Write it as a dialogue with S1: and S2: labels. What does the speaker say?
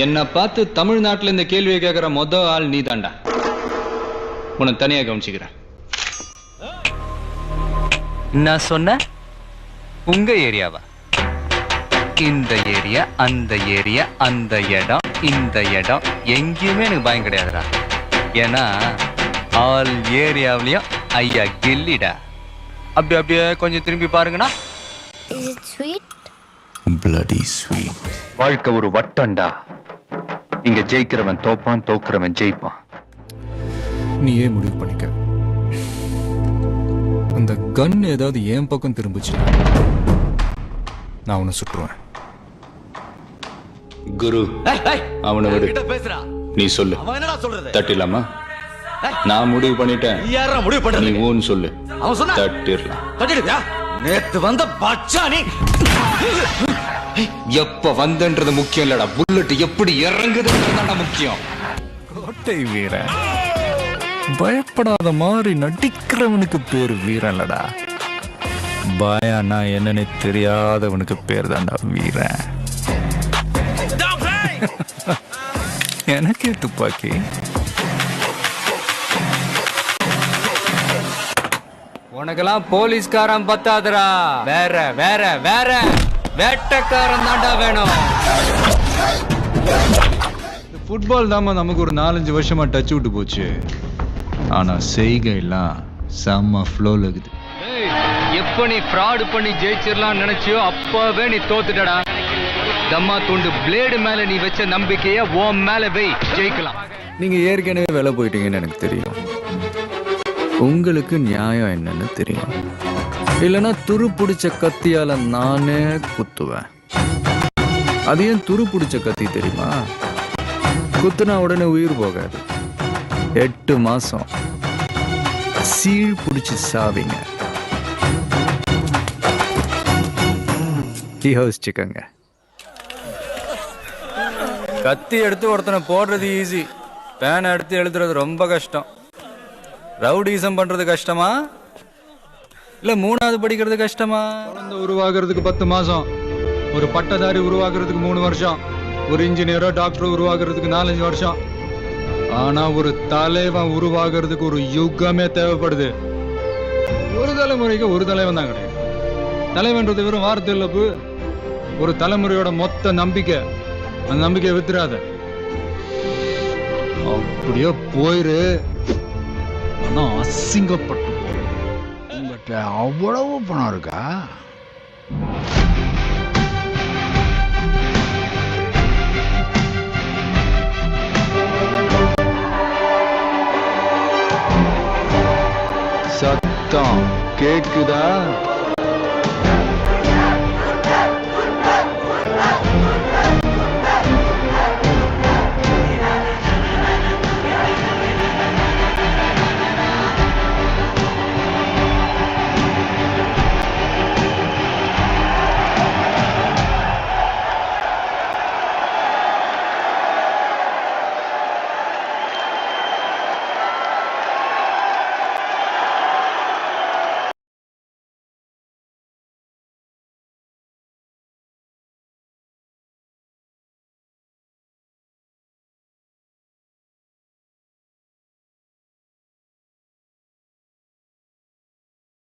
S1: என்னை பார்த்து தமிழ்நாட்டுல இந்த கேள்வியை கேட்கிற மொத ஆள் நீ தாண்டா. உன்னை தனியா கவனிச்சுக்கிறேன்.
S2: நான் சொன்ன உங்க ஏரியாவா? இந்த ஏரியா, அந்த ஏரியா, அந்த இடம், இந்த இடம் எங்கேயுமே எனக்கு பயம் கிடையாதுடா. ஏன்னா ஆல் ஏரியாவிலையும் ஐயா கில்லிடா. அப்படியே கொஞ்சம் திரும்பி பாருங்கண்ணா. வாழ்க்கை ஒரு வட்டம்டா. இங்க ஜெயிக்கிறவன் தோப்பான், தோக்குறவன் ஜெயிப்பான்.
S3: நீயே முடிவு பண்ணிக்க. அந்த கன் ஏதாவது என் பக்கம் திரும்பிச்சு, நான் அவனை சுட்டுருவேன்.
S1: குரு, அவனை விடு. நீ சொல்லு. தட்டிடலாமா? நான் முடிவு பண்ணிட்டேன். நீ ஊன்னு சொல்லு. தட்டிடலாம்.
S4: நேத்து வந்த பச்சானி
S1: எப்ப வந்தன்றது முக்கியம் இல்லடா, புல்லட் எப்படி இறங்குதுன்றதுதான்டா முக்கியம்.
S3: கோட்டை வீரன், பயப்படாத மாதிரி நடிக்கிறவனுக்கு பேர் வீரன் இல்லடா. பயம்னா என்னன்னு தெரியாதவனுக்கு பேர் தான்டா வீரன். எனக்கே துப்பாக்கி.
S2: உனக்கெல்லாம் போலீஸ்காரன் பத்தாதுடா. வேற வேற வேற வேட்டக்காரன் தாண்டா வேணும்.
S3: ஃபுட்பால் தாம நமக்கு ஒரு 4-5 வருஷமா டச் விட்டு போச்சு. ஆனா செய்கை எல்லாம் செம்ம ஃப்ளோல இருக்குது.
S2: எப்ப நீ ஃப்ராட் பண்ணி ஜெயிச்சிடலாம் நினைச்சியோ அப்பவே நீ தோத்துட்டடா. தம்மா துண்டு பிளேடு மேல நீ வச்ச நம்பிக்கைய உன் மேல வை, ஜெயிக்கலாம்.
S3: நீங்க ஏற்கனவே வேலை போயிட்டீங்கன்னு எனக்கு தெரியும். உங்களுக்கு நியாயம் என்னன்னு தெரியும். இல்லைன்னா துரு பிடிச்ச கத்தியால நானே குத்துவேன். அது ஏன் துரு பிடிச்ச கத்தி தெரியுமா? குத்துனா உடனே உயிர் போகாது. 8 மாசம் சீழ் பிடிச்சி சாவிங்க. யோசிச்சுக்கங்க. கத்தி எடுத்து ஒருத்தனை போடுறது ஈஸி, பேனை எடுத்து எழுதுறது ரொம்ப கஷ்டம். ரவுடிசம் பண்றது கஷ்டமா இல்ல 3வது படிக்கிறது கஷ்டமா? குழந்தை உருவாகிறதுக்கு 10 மாசம், ஒரு பட்டதாரி உருவாகிறதுக்கு 3 வருஷம், ஒரு இன்ஜினியரோ டாக்டரோ உருவாகிறதுக்கு 4-5 வருஷம். ஆனா ஒரு தலைவன் உருவாகிறதுக்கு ஒரு யுகமே தேவைப்படுது. ஒரு தலைமுறைக்கு ஒரு தலைவன் தான் கிடையாது. தலைவன்றது வெறும் வார்த்தை இல்ல, ஒரு தலைமுறையோட மொத்த நம்பிக்கை. அந்த நம்பிக்கையை வித்துறாத. அப்படியே போயிரு, ஆனா அசிங்கப்பட்டு. உங்ககிட்ட அவ்வளவு பணம் இருக்கா? சத்தம் கேக்குதா?